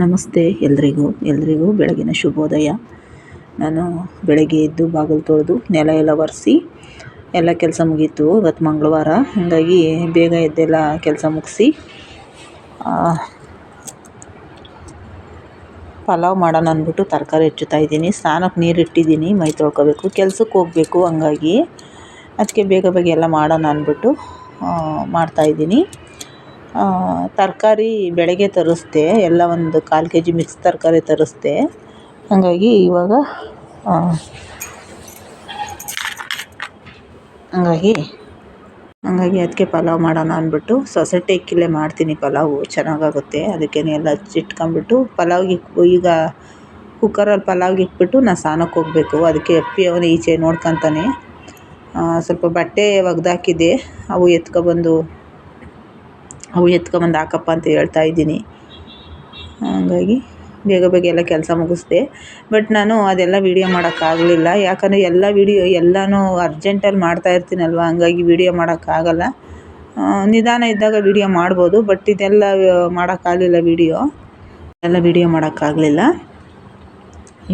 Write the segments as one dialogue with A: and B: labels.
A: ನಮಸ್ತೆ ಎಲ್ರಿಗೂ ಬೆಳಗಿನ ಶುಭೋದಯ. ನಾನು ಬೆಳಗ್ಗೆ ಎದ್ದು ಬಾಗಿಲು ತೊಳೆದು ನೆಲ ಎಲ್ಲ ಒರೆಸಿ ಎಲ್ಲ ಕೆಲಸ ಮುಗೀತು. ಇವತ್ತು ಮಂಗಳವಾರ, ಹಾಗಾಗಿ ಬೇಗ ಎದ್ದೆಲ್ಲ ಕೆಲಸ ಮುಗಿಸಿ ಪಲಾವ್ ಮಾಡೋಣ ಅಂದ್ಬಿಟ್ಟು ತರಕಾರಿ ಹೆಚ್ಚುತ್ತಾ ಇದ್ದೀನಿ. ಸ್ನಾನಕ್ಕೆ ನೀರು ಇಟ್ಟಿದ್ದೀನಿ, ಮೈ ತೊಳ್ಕೊಬೇಕು, ಕೆಲ್ಸಕ್ಕೆ ಹೋಗಬೇಕು. ಹಂಗಾಗಿ ಅದಕ್ಕೆ ಬೇಗ ಎಲ್ಲ ಮಾಡೋಣ ಅಂದ್ಬಿಟ್ಟು ಮಾಡ್ತಾಯಿದ್ದೀನಿ. ತರಕಾರಿ ಬೆಳಗ್ಗೆ ತರಿಸ್ದೆ, ಎಲ್ಲ ಒಂದು 1/4 kg ಮಿಕ್ಸ್ ತರಕಾರಿ ತರಿಸ್ದೆ. ಹಾಗಾಗಿ ಅದಕ್ಕೆ ಪಲಾವ್ ಮಾಡೋಣ ಅಂದ್ಬಿಟ್ಟು ಸೊಸೈಟಿ ಅಕ್ಕಿಲೇ ಮಾಡ್ತೀನಿ. ಪಲಾವು ಚೆನ್ನಾಗಾಗುತ್ತೆ. ಅದಕ್ಕೇನೆ ಎಲ್ಲ ಹಚ್ಚಿಟ್ಕೊಂಬಿಟ್ಟು ಪಲಾವ್ಗೆ ಈಗ ಕುಕ್ಕರಲ್ಲಿ ಪಲಾವ್ಗೆ ಇಟ್ಬಿಟ್ಟು ನಾನು ಸ್ನಾನಕ್ಕೆ ಹೋಗಬೇಕು. ಅದಕ್ಕೆ ಅಪ್ಪಿ ಅವನು ಈಚೆ ನೋಡ್ಕೊತಾನೆ. ಸ್ವಲ್ಪ ಬಟ್ಟೆ ಒಗೆದಾಕಿದ್ದೆ, ಅವು ಎತ್ಕೊಬಂದು ಹಾಕಪ್ಪ ಅಂತ ಹೇಳ್ತಾ ಇದ್ದೀನಿ. ಹಾಗಾಗಿ ಬೇಗ ಎಲ್ಲ ಕೆಲಸ ಮುಗಿಸ್ದೆ. ಬಟ್ ನಾನು ಅದೆಲ್ಲ ವೀಡಿಯೋ ಮಾಡೋಕ್ಕಾಗಲಿಲ್ಲ. ಯಾಕಂದರೆ ಎಲ್ಲನೂ ಅರ್ಜೆಂಟಲ್ಲಿ ಮಾಡ್ತಾ ಇರ್ತೀನಲ್ವ, ಹಂಗಾಗಿ ವೀಡಿಯೋ ಮಾಡೋಕ್ಕಾಗಲ್ಲ. ನಿಧಾನ ಇದ್ದಾಗ ವೀಡಿಯೋ ಮಾಡ್ಬೋದು, ಬಟ್ ಇದೆಲ್ಲ ಮಾಡೋಕ್ಕಾಗಲಿಲ್ಲ. ವೀಡಿಯೋ ಮಾಡೋಕ್ಕಾಗಲಿಲ್ಲ.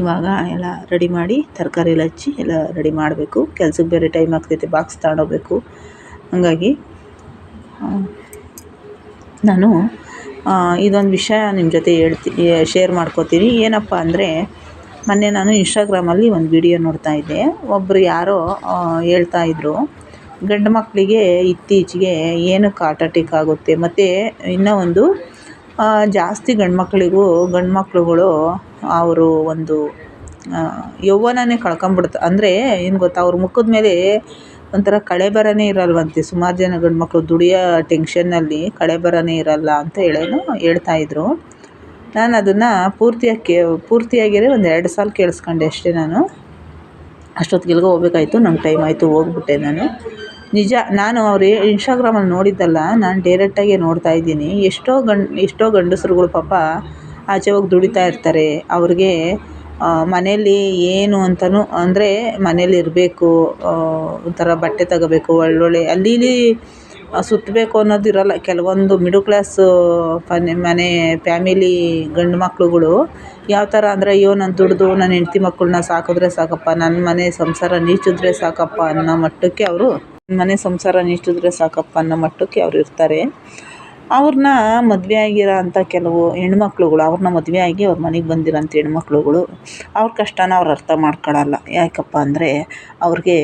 A: ಇವಾಗ ಎಲ್ಲ ರೆಡಿ ಮಾಡಿ ತರಕಾರಿ ಎಲ್ಲ ಹಚ್ಚಿ ಎಲ್ಲ ರೆಡಿ ಮಾಡಬೇಕು. ಕೆಲ್ಸಕ್ಕೆ ಬೇರೆ ಟೈಮ್ ಆಗ್ತೈತೆ, ಬಾಕ್ಸ್ ತಗೊಂಡೋಗ್ಬೇಕು. ಹಾಗಾಗಿ ನಾನು ಇದೊಂದು ವಿಷಯ ನಿಮ್ಮ ಜೊತೆ ಶೇರ್ ಮಾಡ್ಕೋತೀನಿ. ಏನಪ್ಪ ಅಂದರೆ, ಮೊನ್ನೆ ನಾನು ಇನ್ಸ್ಟಾಗ್ರಾಮಲ್ಲಿ ಒಂದು ವಿಡಿಯೋ ನೋಡ್ತಾ ಇದ್ದೆ. ಒಬ್ಬರು ಯಾರೋ ಹೇಳ್ತಾಯಿದ್ರು, ಗಂಡು ಮಕ್ಕಳಿಗೆ ಇತ್ತೀಚೆಗೆ ಏನಕ್ಕೆ ಹಾರ್ಟ್ ಅಟ್ಯಾಕ್ ಆಗುತ್ತೆ, ಮತ್ತು ಇನ್ನೂ ಒಂದು ಜಾಸ್ತಿ ಗಂಡು ಮಕ್ಕಳುಗಳು ಅವರು ಒಂದು ಯೌವನನೇ ಕಳ್ಕೊಂಬಿಡ್ತಾರೆ. ಅಂದರೆ ಏನು ಗೊತ್ತಾ, ಅವ್ರ ಮುಖದ ಮೇಲೆ ಒಂಥರ ಕಳೆಬರನೇ ಇರಲ್ವಂತೆ. ಸುಮಾರು ಜನ ಗಂಡು ಮಕ್ಕಳು ದುಡಿಯೋ ಟೆನ್ಷನ್ನಲ್ಲಿ ಕಳೆಬರನೇ ಇರಲ್ಲ ಅಂತ ಹೇಳ್ತಾಯಿದ್ರು. ನಾನು ಅದನ್ನು ಪೂರ್ತಿಯಾಗಿಯೇ ಒಂದು 2 ಸಾಲ ಕೇಳಿಸ್ಕೊಂಡೆ ಅಷ್ಟೇ. ನಾನು ಅಷ್ಟೊತ್ತಿಗೆಲ್ಗೆ ಹೋಗ್ಬೇಕಾಯ್ತು, ನಂಗೆ ಟೈಮ್ ಆಯಿತು, ಹೋಗ್ಬಿಟ್ಟೆ ನಾನು. ನಿಜ, ನಾನು ಅವ್ರು ಇನ್ಸ್ಟಾಗ್ರಾಮಲ್ಲಿ ನೋಡಿದ್ದಲ್ಲ, ನಾನು ಡೈರೆಕ್ಟಾಗಿ ನೋಡ್ತಾ ಇದ್ದೀನಿ. ಎಷ್ಟೋ ಗಂಡಸರುಗಳು ಪಾಪ ಆಚೆ ಹೋಗಿ ದುಡಿತಾ ಇರ್ತಾರೆ. ಅವ್ರಿಗೆ ಮನೇಲಿ ಏನು ಅಂತಲೂ, ಅಂದರೆ ಮನೇಲಿ ಇರಬೇಕು, ಒಂಥರ ಬಟ್ಟೆ ತಗೋಬೇಕು, ಒಳ್ಳೊಳ್ಳೆ ಅಲ್ಲಿ ಸುತ್ತಬೇಕು ಅನ್ನೋದು ಇರೋಲ್ಲ. ಕೆಲವೊಂದು ಮಿಡಲ್ ಕ್ಲಾಸು ಮನೆ ಫ್ಯಾಮಿಲಿ ಗಂಡು ಮಕ್ಕಳುಗಳು ಯಾವ ಥರ ಅಂದರೆ, ಅಯ್ಯೋ ನಾನು ದುಡಿದು ನನ್ನ ಹೆಂಡ್ತಿ ಮಕ್ಕಳನ್ನ ಸಾಕಿದ್ರೆ ಸಾಕಪ್ಪ, ನನ್ನ ಮನೆ ಸಂಸಾರ ನೀಚಿದ್ರೆ ಸಾಕಪ್ಪ ಅನ್ನೋ ಮಟ್ಟಕ್ಕೆ ಅವ್ರು ಇರ್ತಾರೆ. ಅವ್ರನ್ನ ಮದುವೆ ಆಗಿರೋ ಅಂಥ ಕೆಲವು ಹೆಣ್ಮಕ್ಳುಗಳು, ಅವ್ರನ್ನ ಮದುವೆ ಆಗಿ ಅವ್ರ ಮನೆಗೆ ಬಂದಿರೋಂಥ ಹೆಣ್ಮಕ್ಳುಗಳು ಅವ್ರ ಕಷ್ಟನ ಅವ್ರು ಅರ್ಥ ಮಾಡ್ಕೊಳ್ಳಲ್ಲ. ಯಾಕಪ್ಪ ಅಂದರೆ, ಅವ್ರಿಗೆ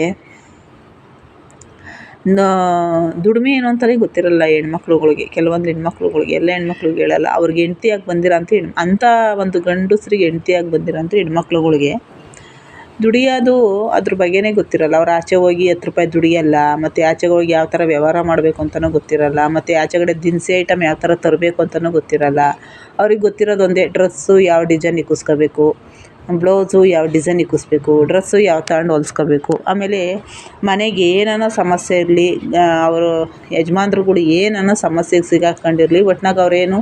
A: ದುಡಿಮೆ ಏನು ಅಂತಲೇ ಗೊತ್ತಿರಲ್ಲ ಹೆಣ್ಮಕ್ಳುಗಳಿಗೆ. ಕೆಲವೊಂದು ಹೆಣ್ಮಕ್ಳುಗಳಿಗೆ, ಎಲ್ಲ ಹೆಣ್ಮಕ್ಳಿಗೆ ಹೇಳಲ್ಲ, ಅವ್ರಿಗೆ ಹೆಂಡ್ತಿಯಾಗಿ ಬಂದಿರೋಂಥ ಅಂಥ ಒಂದು ಗಂಡಸ್ರಿಗೆ ಹೆಂಡ್ತಿಯಾಗಿ ಬಂದಿರೋಂಥ ಹೆಣ್ಮಕ್ಳುಗಳಿಗೆ ದುಡಿಯೋದು ಅದ್ರ ಬಗ್ಗೆನೇ ಗೊತ್ತಿರಲ್ಲ. ಅವ್ರು ಆಚೆ ಹೋಗಿ 10 ರೂಪಾಯಿ ದುಡಿಯಲ್ಲ, ಮತ್ತು ಆಚೆಗೆ ಹೋಗಿ ಯಾವ ಥರ ವ್ಯವಹಾರ ಮಾಡಬೇಕು ಅಂತಲೂ ಗೊತ್ತಿರಲ್ಲ, ಮತ್ತು ಆಚೆಗಡೆ ದಿನಸಿ ಐಟಮ್ ಯಾವ ಥರ ತರಬೇಕು ಅಂತಲೂ ಗೊತ್ತಿರಲ್ಲ. ಅವ್ರಿಗೆ ಗೊತ್ತಿರೋದು ಒಂದೇ, ಡ್ರೆಸ್ಸು ಯಾವ ಡಿಸೈನ್ ಇಕ್ಕಿಸ್ಕೋಬೇಕು, ಬ್ಲೌಸು ಯಾವ ಡಿಸೈನ್ ಇಕ್ಕಿಸ್ಬೇಕು, ಡ್ರೆಸ್ಸು ಯಾವ ತಗೊಂಡು ಹೊಲಿಸ್ಕೋಬೇಕು. ಆಮೇಲೆ ಮನೆಗೆ ಏನಾನ ಸಮಸ್ಯೆ ಇರಲಿ, ಅವರು ಯಜಮಾನ್ರುಗಳು ಏನಾನ ಸಮಸ್ಯೆಗೆ ಸಿಗಾಕೊಂಡಿರಲಿ, ಒಟ್ನಾಗ ಅವರೇನು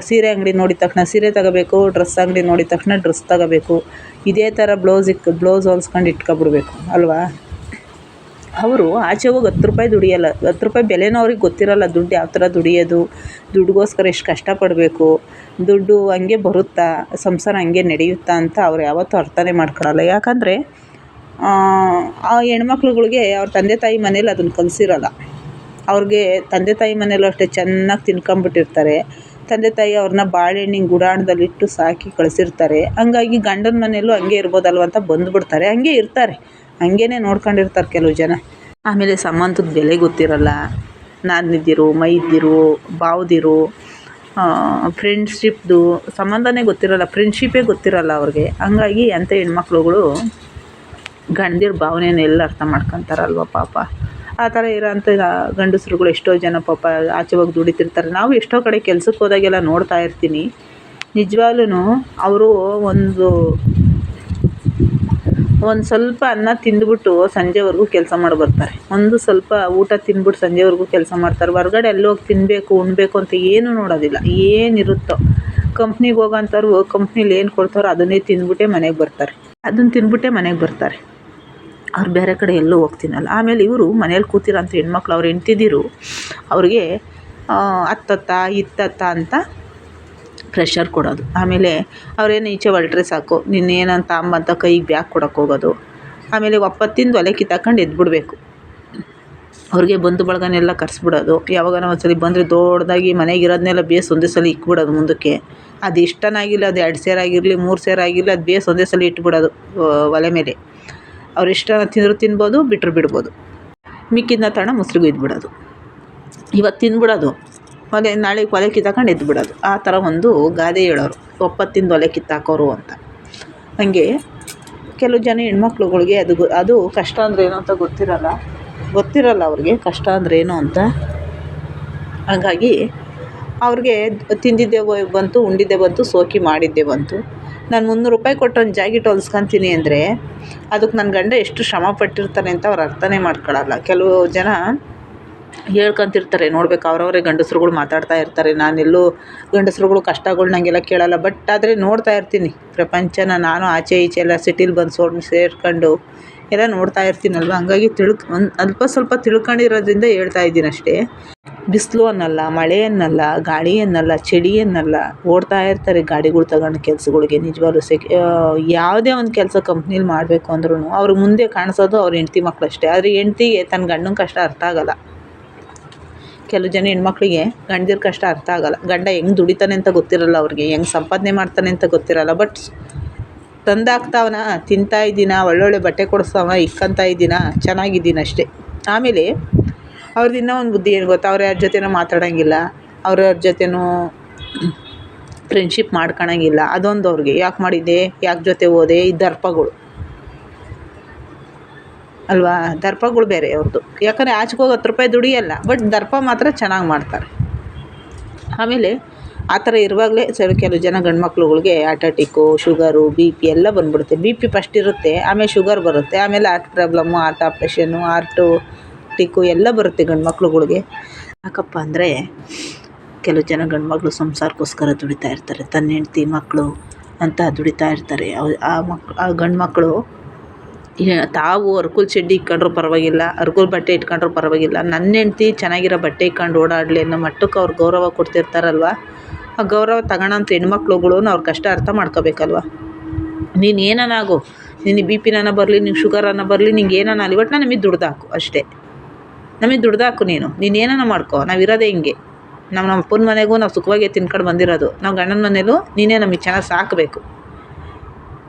A: ಸೀರೆ ಅಂಗಡಿ ನೋಡಿದ ತಕ್ಷಣ ಸೀರೆ ತಗೋಬೇಕು, ಡ್ರೆಸ್ ಅಂಗಡಿ ನೋಡಿದ ತಕ್ಷಣ ಡ್ರೆಸ್ ತಗೋಬೇಕು, ಇದೇ ಥರ ಬ್ಲೌಸ್ ಹೊಲ್ಸ್ಕೊಂಡು ಇಟ್ಕೊಬಿಡ್ಬೇಕು ಅಲ್ವಾ. ಅವರು ಆಚೆ ಹೋಗಿ 10 ರೂಪಾಯಿ ದುಡಿಯಲ್ಲ. 10 ರೂಪಾಯಿ ಬೆಲೆನೂ ಅವ್ರಿಗೆ ಗೊತ್ತಿರಲ್ಲ. ದುಡ್ಡು ಯಾವ ಥರ ದುಡಿಯೋದು, ದುಡ್ಡುಗೋಸ್ಕರ ಎಷ್ಟು ಕಷ್ಟಪಡಬೇಕು, ದುಡ್ಡು ಹಂಗೆ ಬರುತ್ತಾ, ಸಂಸಾರ ಹಂಗೆ ನಡೆಯುತ್ತಾ ಅಂತ ಅವ್ರು ಯಾವತ್ತೂ ಅರ್ಥನೇ ಮಾಡ್ಕೊಳ್ಳಲ್ಲ. ಯಾಕಂದರೆ ಆ ಹೆಣ್ಮಕ್ಳುಗಳಿಗೆ ಅವ್ರ ತಂದೆ ತಾಯಿ ಮನೇಲಿ ಅದನ್ನು ಕಲಿಸಿರಲ್ಲ. ಅವ್ರಿಗೆ ತಂದೆ ತಾಯಿ ಮನೇಲೂ ಅಷ್ಟೇ ಚೆನ್ನಾಗಿ ತಿನ್ಕೊಂಬಿಟ್ಟಿರ್ತಾರೆ. ತಂದೆ ತಾಯಿ ಅವ್ರನ್ನ ಬಾಳೆಹಣ್ಣಿನ ಗುಡಾಣದಲ್ಲಿಟ್ಟು ಸಾಕಿ ಕಳಿಸಿರ್ತಾರೆ. ಹಂಗಾಗಿ ಗಂಡನ ಮನೆಯಲ್ಲೂ ಹಂಗೆ ಇರ್ಬೋದಲ್ವ ಅಂತ ಬಂದುಬಿಡ್ತಾರೆ. ಹಂಗೆ ಇರ್ತಾರೆ, ಹಂಗೇ ನೋಡ್ಕೊಂಡಿರ್ತಾರೆ ಕೆಲವು ಜನ. ಆಮೇಲೆ ಸಂಬಂಧದ ಬೆಲೆ ಗೊತ್ತಿರಲ್ಲ. ನಾದಿನಿದಿರು, ಮೈದಿರು, ಬಾವದಿರು, ಫ್ರೆಂಡ್ಶಿಪ್ದು ಸಂಬಂಧನೇ ಗೊತ್ತಿರಲ್ಲ, ಫ್ರೆಂಡ್ಶಿಪ್ಪೇ ಗೊತ್ತಿರಲ್ಲ ಅವ್ರಿಗೆ. ಹಂಗಾಗಿ ಅಂಥ ಹೆಣ್ಮಕ್ಳುಗಳು ಗಂಡರ ಭಾವನೆಯನ್ನೆಲ್ಲ ಅರ್ಥ ಮಾಡ್ಕೊತಾರಲ್ವ ಪಾಪ. ಆ ಥರ ಇರೋಂಥ ಗಂಡಸರುಗಳು ಎಷ್ಟೋ ಜನ ಪಾಪ ಆಚೆ ಹೋಗಿ ದುಡಿತಿರ್ತಾರೆ. ನಾವು ಎಷ್ಟೋ ಕಡೆ ಕೆಲ್ಸಕ್ಕೆ ಹೋದಾಗೆಲ್ಲ ನೋಡ್ತಾ ಇರ್ತೀನಿ. ನಿಜವಾಗ್ಲೂ ಅವರು ಒಂದು ಸ್ವಲ್ಪ ಅನ್ನ ತಿಂದುಬಿಟ್ಟು ಸಂಜೆವರೆಗೂ ಕೆಲಸ ಮಾಡಿ ಬರ್ತಾರೆ. ಒಂದು ಸ್ವಲ್ಪ ಊಟ ತಿಂದ್ಬಿಟ್ಟು ಸಂಜೆವರೆಗೂ ಕೆಲಸ ಮಾಡ್ತಾರೆ. ಹೊರ್ಗಡೆ ಎಲ್ಲೋಗಿ ತಿನ್ನಬೇಕು ಉಣ್ಣಬೇಕು ಅಂತ ಏನೂ ನೋಡೋದಿಲ್ಲ. ಏನಿರುತ್ತೋ ಕಂಪ್ನಿಗೆ ಹೋಗೋಂಥವ್ರು ಕಂಪ್ನಿಲಿ ಏನು ಕೊಡ್ತಾರೋ ಅದನ್ನೇ ತಿಂದ್ಬಿಟ್ಟೇ ಮನೆಗೆ ಬರ್ತಾರೆ. ಅವ್ರು ಬೇರೆ ಕಡೆ ಎಲ್ಲೂ ಹೋಗ್ತೀನಲ್ಲ. ಆಮೇಲೆ ಇವರು ಮನೇಲಿ ಕೂತಿರೋಂಥ ಹೆಣ್ಮಕ್ಳು, ಅವ್ರು ಹೆಂಡ್ತಿದಿರು ಅವ್ರಿಗೆ ಅತ್ತತ್ತ ಇತ್ತತ್ತ ಅಂತ ಪ್ರೆಷರ್ ಕೊಡೋದು. ಆಮೇಲೆ ಅವ್ರೇನು ಈಚೆ ಹೊರಟ್ರೆ ಸಾಕು, ನೀನೇನಂತ ಅಮ್ಮಂತ ಕೈಗೆ ಬ್ಯಾಗ್ ಕೊಡೋಕೆ ಹೋಗೋದು. ಆಮೇಲೆ ಒಪ್ಪತ್ತಿಂದ ಒಲೆ ಕಿತ್ತಾಕೊಂಡು ಎದ್ಬಿಡ್ಬೇಕು. ಅವ್ರಿಗೆ ಬಂಧು ಬಳಗನೆಲ್ಲ ಕರೆಸ್ಬಿಡೋದು. ಯಾವಾಗಾನ ಒಂದ್ಸಲ ಬಂದರೆ ದೊಡ್ಡದಾಗಿ ಮನೆಗಿರೋದನ್ನೆಲ್ಲ ಬೇಸ್ ಒಂದೇ ಸಲ ಇಕ್ಬಿಡೋದು ಮುಂದಕ್ಕೆ. ಅದು ಇಷ್ಟನಾಗಿಲ್ಲ, ಅದು 2 ಸೇರಾಗಿರಲಿ 3 ಸೇರಾಗಿರಲಿ, ಅದು ಬೇಸ್ ಒಂದೇ ಸಲ ಇಟ್ಬಿಡೋದು ಒಲೆ ಮೇಲೆ. ಅವ್ರು ಇಷ್ಟ ತಿಂದರೂ ತಿನ್ಬೋದು, ಬಿಟ್ಟರು ಬಿಡ್ಬೋದು. ಮಿಕ್ಕಿದ್ನ ತಗೊಂಡು ಮೊಸರಿಗೆ ಇದ್ಬಿಡೋದು. ಇವತ್ತು ತಿಂದ್ಬಿಡೋದು, ನಾಳೆಗೆ ಒಲೆ ಕಿತ್ತಾಕೊಂಡು ಎದ್ಬಿಡೋದು. ಆ ಥರ ಒಂದು ಗಾದೆ ಹೇಳೋರು, ಒಪ್ಪತ್ತಿಂದ ಒಲೆ ಕಿತ್ತಾಕೋರು ಅಂತ. ಹಾಗೆ ಕೆಲವು ಜನ ಹೆಣ್ಮಕ್ಳುಗಳಿಗೆ ಅದು ಕಷ್ಟ ಅಂದರೆ ಏನು ಅಂತ ಗೊತ್ತಿರಲ್ಲ ಅವ್ರಿಗೆ ಕಷ್ಟ ಅಂದ್ರೆ ಏನು ಅಂತ. ಹಾಗಾಗಿ ಅವ್ರಿಗೆ ತಿಂದಿದ್ದೇ ಬಂತು, ಉಂಡಿದ್ದೇ ಬಂತು, ಸೋಕಿ ಮಾಡಿದ್ದೇ ಬಂತು. ನಾನು 300 ರೂಪಾಯಿ ಕೊಟ್ಟು ಒಂದು ಜಾಕೆಟ್ ಹೊಲ್ಸ್ಕೊತೀನಿ ಅಂದರೆ ಅದಕ್ಕೆ ನನ್ನ ಗಂಡ ಎಷ್ಟು ಶ್ರಮ ಪಟ್ಟಿರ್ತಾನೆ ಅಂತ ಅವ್ರು ಅರ್ಥನೇ ಮಾಡ್ಕೊಳ್ಳಲ್ಲ. ಕೆಲವು ಜನ ಹೇಳ್ಕೊಂತಿರ್ತಾರೆ, ನೋಡ್ಬೇಕು ಅವ್ರವರೇ ಗಂಡಸ್ರುಗಳು ಮಾತಾಡ್ತಾ ಇರ್ತಾರೆ. ನಾನೆಲ್ಲೂ ಗಂಡಸ್ರುಗಳು ಕಷ್ಟಗಳು ನನಗೆಲ್ಲ ಕೇಳಲ್ಲ, ಬಟ್ ಆದರೆ ನೋಡ್ತಾ ಇರ್ತೀನಿ ಪ್ರಪಂಚನ. ನಾನು ಆಚೆ ಈಚೆ ಎಲ್ಲ ಸಿಟಿಲಿ ಬಂದು ಸೇರ್ಕೊಂಡು ಎಲ್ಲ ನೋಡ್ತಾ ಇರ್ತೀನಲ್ವ. ಹಂಗಾಗಿ ಒಂದು ಅಲ್ಪ ಸ್ವಲ್ಪ ತಿಳ್ಕೊಂಡಿರೋದ್ರಿಂದ ಹೇಳ್ತಾ ಇದ್ದೀನಿ ಅಷ್ಟೇ. ಬಿಸಿಲು ಅನ್ನಲ್ಲ, ಮಳೆ ಅನ್ನಲ್ಲ, ಗಾಳಿ ಅನ್ನಲ್ಲ, ಚಳಿ ಅನ್ನಲ್ಲ, ಓಡ್ತಾ ಇರ್ತಾರೆ ಗಾಡಿಗಳು ತಗೊಂಡು ಕೆಲ್ಸಗಳಿಗೆ. ನಿಜವಾಗ್ಲೂ ಯಾವುದೇ ಒಂದು ಕೆಲಸ ಕಂಪ್ನೀಲಿ ಮಾಡಬೇಕು ಅಂದ್ರೂ ಅವ್ರಿಗೆ ಮುಂದೆ ಕಾಣಿಸೋದು ಅವ್ರ ಹೆಂಡ್ತಿ ಮಕ್ಳು ಅಷ್ಟೇ. ಆದರೆ ಹೆಂಡ್ತಿಗೆ ತನ್ನ ಗಂಡನ ಕಷ್ಟ ಅರ್ಥ ಆಗಲ್ಲ. ಕೆಲವು ಜನ ಹೆಣ್ಮಕ್ಳಿಗೆ ಗಂಡದಿರ ಕಷ್ಟ ಅರ್ಥ ಆಗಲ್ಲ. ಗಂಡ ಹೆಂಗೆ ದುಡಿತಾನೆ ಅಂತ ಗೊತ್ತಿರಲ್ಲ ಅವ್ರಿಗೆ, ಹೆಂಗೆ ಸಂಪಾದನೆ ಮಾಡ್ತಾನೆ ಅಂತ ಗೊತ್ತಿರಲ್ಲ. ಬಟ್ ತಂದಾಕ್ತಾವನ, ತಿಂತಾ ಇದ್ದೀನ, ಒಳ್ಳೊಳ್ಳೆ ಬಟ್ಟೆ ಕೊಡಿಸ್ತಾವ, ಇಕ್ಕಂತ ಇದ್ದೀನ, ಚೆನ್ನಾಗಿದ್ದೀನಿ ಅಷ್ಟೇ. ಆಮೇಲೆ ಅವ್ರದ್ದು ಇನ್ನೂ ಒಂದು ಬುದ್ಧಿ ಏನು ಗೊತ್ತಾ, ಅವ್ರು ಯಾರ ಜೊತೆನೂ ಮಾತಾಡೋಂಗಿಲ್ಲ, ಅವ್ರವ್ರ ಜೊತೆನೂ ಫ್ರೆಂಡ್ಶಿಪ್ ಮಾಡ್ಕೊಳಂಗಿಲ್ಲ. ಅದೊಂದು ಅವ್ರಿಗೆ ಯಾಕೆ ಮಾಡಿದ್ದೆ, ಯಾಕೆ ಜೊತೆ ಹೋದೆ, ಈ ದರ್ಪಗಳು ಅಲ್ವಾ. ದರ್ಪಗಳು ಬೇರೆ ಅವ್ರದ್ದು. ಯಾಕಂದರೆ ಆಚೆಗೆ ಹೋಗಿ 10 ರೂಪಾಯಿ ದುಡಿಯಲ್ಲ, ಬಟ್ ದರ್ಪ ಮಾತ್ರ ಚೆನ್ನಾಗಿ ಮಾಡ್ತಾರೆ. ಆಮೇಲೆ ಆ ಥರ ಇರುವಾಗಲೇ ಕೆಲವು ಜನ ಗಂಡು ಮಕ್ಳುಗಳಿಗೆ ಅಟ್ಯಾಟಿಕ್ಕು, ಶುಗರು, BP ಎಲ್ಲ ಬಂದ್ಬಿಡುತ್ತೆ. BP ಫಸ್ಟ್ ಇರುತ್ತೆ, ಆಮೇಲೆ ಶುಗರ್ ಬರುತ್ತೆ, ಆಮೇಲೆ heart problem, heart operation, heart tick ಎಲ್ಲ ಬರುತ್ತೆ ಗಂಡು ಮಕ್ಳುಗಳಿಗೆ. ಯಾಕಪ್ಪ ಅಂದರೆ ಕೆಲವು ಜನ ಗಂಡು ಮಕ್ಕಳು ಸಂಸಾರಕ್ಕೋಸ್ಕರ ದುಡಿತಾ ಇರ್ತಾರೆ, ತನ್ನ ಹೆಂಡ್ತಿ ಮಕ್ಕಳು ಅಂತ ದುಡಿತಾ ಇರ್ತಾರೆ. ಆ ಗಂಡು ಮಕ್ಕಳು ತಾವು ಅರ್ಕುಲ್ ಚಡ್ಡಿ ಇಟ್ಕೊಂಡ್ರೂ ಪರವಾಗಿಲ್ಲ, ಅರ್ಕುಲ್ ಬಟ್ಟೆ ಇಟ್ಕೊಂಡ್ರೂ ಪರವಾಗಿಲ್ಲ, ನನ್ನ ಹೆಂಡ್ತಿ ಚೆನ್ನಾಗಿರೋ ಬಟ್ಟೆ ಇಟ್ಕೊಂಡು ಓಡಾಡಲಿ ಅನ್ನೋ ಮಟ್ಟಕ್ಕೆ ಅವ್ರು ಗೌರವ ಕೊಡ್ತಿರ್ತಾರಲ್ವ. ಆ ಗೌರವ ತಗೊಳ್ಳೋಂಥ ಹೆಣ್ಮಕ್ಳುಗಳು ಅವ್ರ ಕಷ್ಟ ಅರ್ಥ ಮಾಡ್ಕೋಬೇಕಲ್ವ. ನೀನು ಏನನ್ನಾಗು, ನಿನಗೆ BP ಬರಲಿ, ನಿಂಗೆ ಶುಗರನ್ನ ಬರಲಿ, ನಿಂಗೆ ಏನನ್ನಾಗಲಿ, ಒಟ್ಟು ನಮಗೆ ದುಡ್ದಾಕು ಅಷ್ಟೇ. ನಮಗೆ ದುಡ್ದಾಕು, ನೀನು ಏನಾನ ಮಾಡ್ಕೋ. ನಾವು ಇರೋದೇ ಹಿಂಗೆ. ನಮ್ಮ ಅಪ್ಪನ ಮನೆಗೂ ನಾವು ಸುಖವಾಗಿ ತಿನ್ಕೊಂಡು ಬಂದಿರೋದು. ನಾವು ಗಂಡನ ಮನೇಲೂ ನೀನೇ ನಮಗೆ ಚೆನ್ನಾಗಿ ಸಾಕಬೇಕು.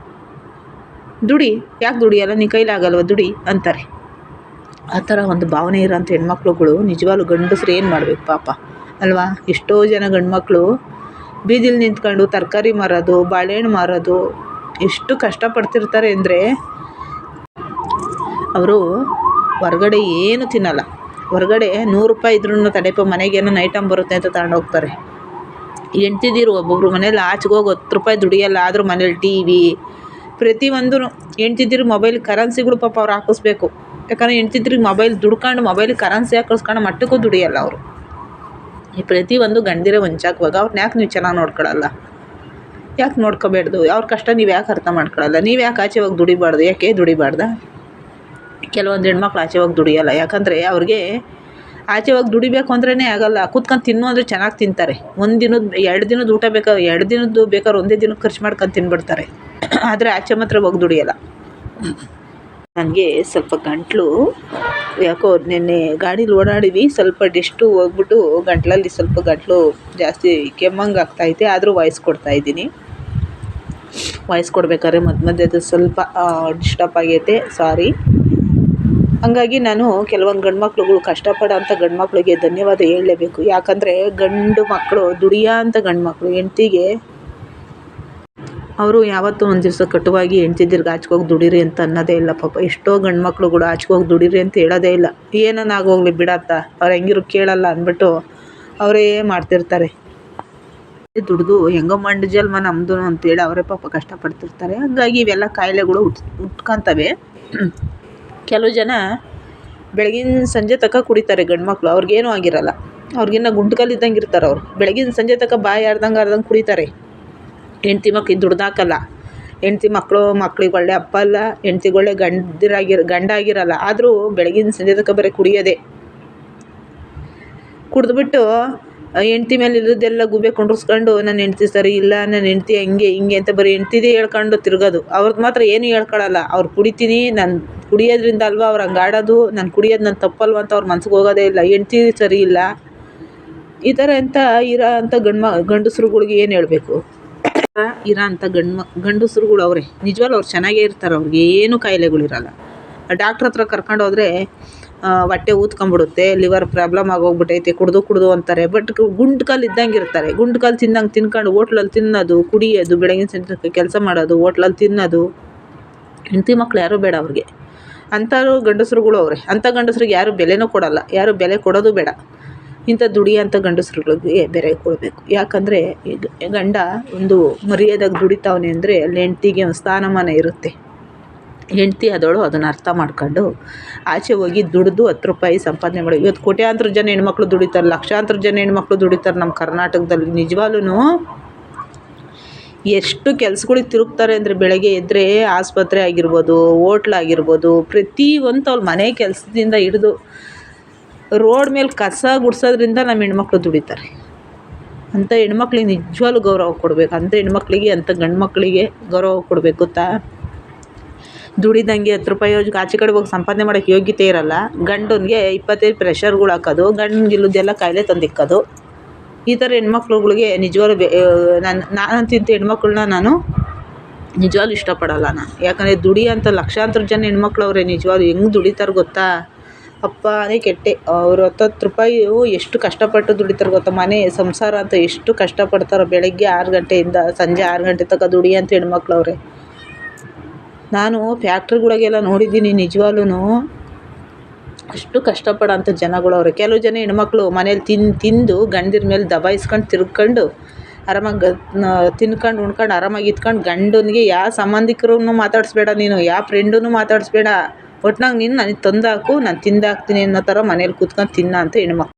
A: ದುಡಿ, ಯಾಕೆ ದುಡಿಯಲ್ಲ, ನಿನ್ನ ಕೈಲಾಗಲ್ವ ದುಡಿ ಅಂತಾರೆ. ಆ ಥರ ಒಂದು ಭಾವನೆ ಇರೋಂಥ ಹೆಣ್ಮಕ್ಳುಗಳು ನಿಜವಾಗ್ಲೂ ಗಂಡಸ್ರು ಏನು ಮಾಡಬೇಕು ಪಾಪ ಅಲ್ವಾ. ಎಷ್ಟೋ ಜನ ಗಂಡು ಮಕ್ಕಳು ಬೀದಿಲಿ ನಿಂತ್ಕೊಂಡು ತರಕಾರಿ ಮಾರೋದು, ಬಾಳೆಹಣ್ಣು ಮಾರೋದು ಎಷ್ಟು ಕಷ್ಟಪಡ್ತಿರ್ತಾರೆ ಅಂದರೆ ಅವರು ಹೊರಗಡೆ ಏನು ತಿನ್ನಲ್ಲ. ಹೊರಗಡೆ 100 ರೂಪಾಯಿ ಇದ್ರೂ ತಡೆಪ ಮನೆಗೇನೋ ಐಟಮ್ ಬರುತ್ತೆ ಅಂತ ತಗೊಂಡೋಗ್ತಾರೆ. ಹೆಂಡ್ತಿದಿರು ಒಬ್ಬೊಬ್ರು ಮನೇಲಿ ಆಚೆಗೆ ಹೋಗಿ 10 ರೂಪಾಯಿ ದುಡಿಯಲ್ಲ, ಆದರೂ ಮನೇಲಿ TV ಪ್ರತಿಯೊಂದು. ಹೆಂಡ್ತಿದ್ರು ಮೊಬೈಲ್ ಕರೆನ್ಸಿಗಳು ಪಾಪ ಅವ್ರು ಹಾಕಿಸ್ಬೇಕು. ಯಾಕಂದರೆ ಹೆಂಡ್ತಿದ್ರಿಗೆ ಮೊಬೈಲ್ ದುಡ್ಕೊಂಡು ಮೊಬೈಲ್ ಕರೆನ್ಸಿ ಹಾಕಿಸ್ಕೊಂಡು ಮಟ್ಟಕ್ಕೂ ದುಡಿಯಲ್ಲ ಅವರು. ಈ ಪ್ರತಿಯೊಂದು ಗಂಡಿರೇ ವಂಚಾಕವಾಗ ಅವ್ರನ್ನ ಯಾಕೆ ನೀವು ಚೆನ್ನಾಗಿ ನೋಡ್ಕೊಳ್ಳಲ್ಲ, ಯಾಕೆ ನೋಡ್ಕೋಬೇಡ್ದು, ಅವ್ರ ಕಷ್ಟ ನೀವು ಯಾಕೆ ಅರ್ಥ ಮಾಡ್ಕೊಳ್ಳಲ್ಲ, ನೀವು ಯಾಕೆ ಆಚೆ ಹೋಗಿ ದುಡಿಬಾರ್ದು, ಯಾಕೆ ದುಡಿಬಾರ್ದ. ಕೆಲವೊಂದು ಹೆಣ್ಮಕ್ಳು ಆಚೆ ಹೋಗಿ ದುಡಿಯಲ್ಲ, ಯಾಕಂದರೆ ಅವ್ರಿಗೆ ಆಚೆ ಹೋಗಿ ದುಡಿಬೇಕು ಅಂದ್ರೇ ಆಗಲ್ಲ. ಕೂತ್ಕೊಂಡು ತಿನ್ನು ಅಂದರೆ ಚೆನ್ನಾಗಿ ತಿಂತಾರೆ. 1 ದಿನದ 2 ದಿನದ ಊಟ ಬೇಕಾದ್ರೆ 2 ದಿನದ್ದು ಬೇಕಾದ್ರೆ ಒಂದೇ ದಿನಕ್ಕೆ ಖರ್ಚು ಮಾಡ್ಕೊಂಡು ತಿನ್ಬಿಡ್ತಾರೆ. ಆದರೆ ಆಚೆ ಮಾತ್ರ ಹೋಗಿ ದುಡಿಯಲ್ಲ. ನನಗೆ ಸ್ವಲ್ಪ ಗಂಟಲು ಯಾಕೋ ನಿನ್ನೆ ಗಾಡೀಲಿ ಓಡಾಡಿದ್ವಿ, ಸ್ವಲ್ಪ ಡೆಸ್ಟು ಹೋಗ್ಬಿಟ್ಟು ಗಂಟ್ಲಲ್ಲಿ ಸ್ವಲ್ಪ ಗಂಟಲು ಜಾಸ್ತಿ ಕೆಮ್ಮಂಗೆ ಆಗ್ತಾಯಿದೆ. ಆದರೂ ವಾಯ್ಸ್ ಕೊಡ್ತಾಯಿದ್ದೀನಿ. ವಾಯ್ಸ್ ಕೊಡಬೇಕಾದ್ರೆ ಮಧ್ಯದ ಸ್ವಲ್ಪ ಡಿಸ್ಟರ್ಬ್ ಆಗೈತೆ, ಸಾರಿ. ಹಾಗಾಗಿ ನಾನು ಕೆಲವೊಂದು ಗಂಡು ಮಕ್ಳುಗಳು ಕಷ್ಟಪಡೋಂಥ ಗಂಡು ಮಕ್ಳಿಗೆ ಧನ್ಯವಾದ ಹೇಳಲೇಬೇಕು. ಯಾಕಂದರೆ ಗಂಡು ಮಕ್ಕಳು ದುಡಿಯೋ ಅಂಥ ಗಂಡು ಮಕ್ಕಳು ಹೆಂಡ್ತಿಗೆ ಅವರು ಯಾವತ್ತೂ ಒಂದು ದಿವಸ ಕಟುವಾಗಿ ಹೆಂಡ್ತಿದ್ರಿಗೆ ಆಚೆಗೋಗಿ ದುಡೀರಿ ಅಂತ ಅನ್ನೋದೇ ಇಲ್ಲ ಪಾಪ. ಎಷ್ಟೋ ಗಂಡು ಮಕ್ಳುಗಳು ಆಚೆಗೋಗಿ ದುಡೀರಿ ಅಂತ ಹೇಳೋದೇ ಇಲ್ಲ. ಏನನ್ನಾಗೋಗ್ಲಿ ಬಿಡತ್ತ, ಅವ್ರು ಹೆಂಗಿರು ಕೇಳಲ್ಲ ಅಂದ್ಬಿಟ್ಟು ಅವರೇ ಮಾಡ್ತಿರ್ತಾರೆ. ದುಡಿದು ಹೆಂಗೋ ಮಂಡು ಜನ್ಮ ನಮ್ಮದು ಅಂತೇಳಿ ಅವರೇ ಪಾಪ ಕಷ್ಟಪಡ್ತಿರ್ತಾರೆ. ಹಾಗಾಗಿ ಇವೆಲ್ಲ ಕಾಯಿಲೆಗಳು ಹುಟ್ಕೊತವೆ. ಕೆಲವು ಜನ ಬೆಳಗಿನ ಸಂಜೆ ತನಕ ಕುಡಿತಾರೆ ಗಂಡು ಮಕ್ಕಳು, ಅವ್ರಿಗೇನೂ ಆಗಿರಲ್ಲ. ಅವ್ರಿಗಿನ್ನ ಗುಂಟ್ಕಲ್ಲಿದ್ದಂಗೆ ಇರ್ತಾರೆ ಅವರು. ಬೆಳಗಿನ ಸಂಜೆ ತನಕ ಬಾಯಿ ಆರ್ದಂಗೆ ಕುಡಿತಾರೆ. ಹೆಂಡ್ತಿ ಮಕ್ಳಿಗೆ ದುಡ್ದಾಕಲ್ಲ. ಹೆಂಡ್ತಿ ಮಕ್ಳಿಗೆ ಒಳ್ಳೆ ಅಪ್ಪ ಅಲ್ಲ, ಹೆಂಡ್ತಿಗೊಳ್ಳೆ ಗಂಡ ಆಗಿರಲ್ಲ. ಆದರೂ ಬೆಳಗಿನ ಸಂಜೆ ತನಕ ಬರೀ ಕುಡಿಯೋದೇ. ಕುಡಿದ್ಬಿಟ್ಟು ಹೆಂಡ್ತಿ ಮೇಲೆ ಇರೋದೆಲ್ಲ ಗುಬೆ ಕುಂಡ್ರಿಸ್ಕೊಂಡು ನನ್ನ ಹೆಂಡ್ತಿ ಸರಿ ಇಲ್ಲ, ನನ್ನ ಹೆಂಡ್ತಿ ಹಂಗೆ ಹಿಂಗೆ ಅಂತ ಬರೀ ಹೆಂಡ್ತಿದೇ ಹೇಳ್ಕೊಂಡು ತಿರ್ಗೋದು. ಅವ್ರದ್ದು ಮಾತ್ರ ಏನೂ ಹೇಳ್ಕೊಳಲ್ಲ. ಅವ್ರು ಕುಡಿತೀನಿ, ನಾನು ಕುಡಿಯೋದ್ರಿಂದ ಅಲ್ವಾ ಅವ್ರು ಹಂಗೆ ಆಡೋದು, ನಾನು ಕುಡಿಯೋದು ನನ್ನ ತಪ್ಪಲ್ವ ಅಂತ ಅವ್ರ ಮನ್ಸಿಗೆ ಹೋಗೋದೇ ಇಲ್ಲ. ಹೆಂಡ್ತಿ ಸರಿ ಇಲ್ಲ ಈ ಥರ ಅಂತ ಇರೋ ಅಂಥ ಗಂಡಸ್ರುಗಳ್ಗೆ ಏನು ಹೇಳಬೇಕು? ಇರೋ ಅಂಥ ಗಂಡಸ್ರುಗಳು ಅವರೇ ನಿಜವಾಗ್ಲೂ ಅವ್ರು ಚೆನ್ನಾಗೇ ಇರ್ತಾರೆ. ಅವ್ರಿಗೆ ಏನೂ ಕಾಯಿಲೆಗಳಿರಲ್ಲ. ಡಾಕ್ಟ್ರ್ ಹತ್ರ ಕರ್ಕೊಂಡು ಹೋದರೆ ಹೊಟ್ಟೆ ಊದ್ಕೊಂಬಿಡುತ್ತೆ, ಲಿವರ್ ಪ್ರಾಬ್ಲಮ್ ಆಗೋಗ್ಬಿಟ್ಟೈತೆ, ಕುಡಿದು ಅಂತಾರೆ. ಬಟ್ ಗುಂಡು ಕಲ್ಲು ಇದ್ದಂಗೆ ಇರ್ತಾರೆ. ಗುಂಡು ಕಲ್ಲು ತಿನ್ಕೊಂಡು ಹೋಟ್ಲಲ್ಲಿ ತಿನ್ನೋದು, ಕುಡಿಯೋದು, ಬೆಳಗಿನ ಸಂಜೆ ಕೆಲಸ ಮಾಡೋದು, ಹೋಟ್ಲಲ್ಲಿ ತಿನ್ನೋದು. ಹೆಂಡತಿ ಮಕ್ಳು ಯಾರೂ ಬೇಡ ಅವ್ರಿಗೆ. ಅಂಥವ್ರು ಗಂಡಸ್ರುಗಳು ಅವರೇ. ಅಂಥ ಗಂಡಸ್ರಿಗೆ ಯಾರೂ ಬೆಲೆನೂ ಕೊಡೋಲ್ಲ, ಯಾರೂ ಬೆಲೆ ಕೊಡೋದು ಬೇಡ. ಇಂಥ ದುಡಿಯೋಂಥ ಗಂಡಸ್ರುಗಳಿಗೆ ಬೆಲೆ ಕೊಡಬೇಕು. ಯಾಕಂದರೆ ಗಂಡ ಒಂದು ಮರ್ಯಾದೆಗೆ ದುಡಿತಾವನೆ ಅಂದರೆ ಅಲ್ಲಿ ಹೆಂಡ್ತಿಗೆ ಒಂದು ಸ್ಥಾನಮಾನ ಇರುತ್ತೆ. ಹೆಂಡ್ತಿ ಆದವಳು ಅದನ್ನು ಅರ್ಥ ಮಾಡ್ಕೊಂಡು ಆಚೆ ಹೋಗಿ ದುಡಿದು 10 ರೂಪಾಯಿ ಸಂಪಾದನೆ ಮಾಡಿ. ಇವತ್ತು ಕೋಟ್ಯಾಂತರ ಜನ ಹೆಣ್ಮಕ್ಳು ದುಡಿತಾರೆ, ಲಕ್ಷಾಂತರ ಜನ ಹೆಣ್ಮಕ್ಳು ದುಡಿತಾರೆ ನಮ್ಮ ಕರ್ನಾಟಕದಲ್ಲಿ. ನಿಜವಾಗ್ಲೂ ಎಷ್ಟು ಕೆಲ್ಸಗಳಿಗೆ ತಿರುಗ್ತಾರೆ ಅಂದರೆ ಬೆಳಗ್ಗೆ ಎದ್ದರೆ ಆಸ್ಪತ್ರೆ ಆಗಿರ್ಬೋದು, ಹೋಟ್ಲಾಗಿರ್ಬೋದು, ಪ್ರತಿಯೊಂದು ಅವ್ರ ಮನೆ ಕೆಲಸದಿಂದ ಹಿಡಿದು ರೋಡ್ ಮೇಲೆ ಕಸ ಗುಡಿಸೋದ್ರಿಂದ ನಮ್ಮ ಹೆಣ್ಮಕ್ಳು ದುಡಿತಾರೆ. ಅಂಥ ಹೆಣ್ಮಕ್ಳಿಗೆ ನಿಜವಾಗ್ಲೂ ಗೌರವ ಕೊಡಬೇಕು. ಅಂಥ ಹೆಣ್ಮಕ್ಳಿಗೆ, ಅಂಥ ಗಂಡು ಮಕ್ಕಳಿಗೆ ಗೌರವ ಕೊಡಬೇಕು. ದುಡಿದಂಗೆ 10 ರೂಪಾಯಿ ಆಚೆ ಕಡೆ ಹೋಗಿ ಸಂಪಾದನೆ ಮಾಡೋಕ್ಕೆ ಯೋಗ್ಯತೆ ಇರೋಲ್ಲ. ಗಂಡನಿಗೆ 25 ಪ್ರೆಷರ್ಗಳು ಹಾಕೋದು, ಗಂಡನಿಗೆ ಇಲ್ಲದೆಲ್ಲ ಕಾಯಿಲೆ ತಂದಿಕ್ಕೋದು. ಈ ಥರ ಹೆಣ್ಮಕ್ಳುಗಳಿಗೆ ನಿಜವಾಗ್ಲೂ ನಾನಂತೂ ಇಂಥ ಹೆಣ್ಮಕ್ಳನ್ನ ನಾನು ನಿಜವಾಗ್ಲೂ ಇಷ್ಟಪಡಲ್ಲ ನಾನು. ಯಾಕಂದರೆ ದುಡಿಯೋಂಥ ಲಕ್ಷಾಂತರ ಜನ ಹೆಣ್ಮಕ್ಳು ಅವರೇ. ನಿಜವಾಗ್ಲೂ ಹೆಂಗೆ ದುಡಿತಾರೆ ಗೊತ್ತಾ? ಅಪ್ಪನೇ ಕೆಟ್ಟೆ. ಅವ್ರು 10 ರೂಪಾಯಿ ಎಷ್ಟು ಕಷ್ಟಪಟ್ಟು ದುಡಿತಾರೆ ಗೊತ್ತಾ? ಮನೆ ಸಂಸಾರ ಅಂತ ಎಷ್ಟು ಕಷ್ಟಪಡ್ತಾರೋ. ಬೆಳಗ್ಗೆ 6 ಗಂಟೆಯಿಂದ ಸಂಜೆ 6 ಗಂಟೆ ತನಕ ದುಡಿಯೋಂಥ ಹೆಣ್ಮಕ್ಳು ಅವರೇ. ನಾನು ಫ್ಯಾಕ್ಟ್ರಿಗಳಿಗೆಲ್ಲ ನೋಡಿದ್ದೀನಿ. ನಿಜವಾಗ್ಲೂ ಅಷ್ಟು ಕಷ್ಟಪಡೋಂಥ ಜನಗಳವ್ರೆ. ಕೆಲವು ಜನ ಹೆಣ್ಮಕ್ಳು ಮನೇಲಿ ತಿಂದು ಗಂಡರ ಮೇಲೆ ದಬಾಯಿಸ್ಕೊಂಡು ತಿರ್ಕೊಂಡು ಆರಾಮಾಗಿ ತಿನ್ಕೊಂಡು ಉಣ್ಕೊಂಡು ಆರಾಮಾಗಿ ಇದ್ಕೊಂಡು ಗಂಡನಿಗೆ ಯಾವ ಸಂಬಂಧಿಕರನ್ನು ಮಾತಾಡಿಸ್ಬೇಡ ನೀನು, ಯಾವ ಫ್ರೆಂಡನ್ನು ಮಾತಾಡಿಸ್ಬೇಡ, ಒಟ್ನಾಗ ನೀನು ನನಗೆ ತಂದಾಕು, ನಾನು ತಿಂದಾಕ್ತೀನಿ ಅನ್ನೋ ಥರ ಮನೇಲಿ ಕೂತ್ಕೊಂಡು ತಿನ್ನೋ ಅಂಥ ಹೆಣ್ಮಕ್ಳು.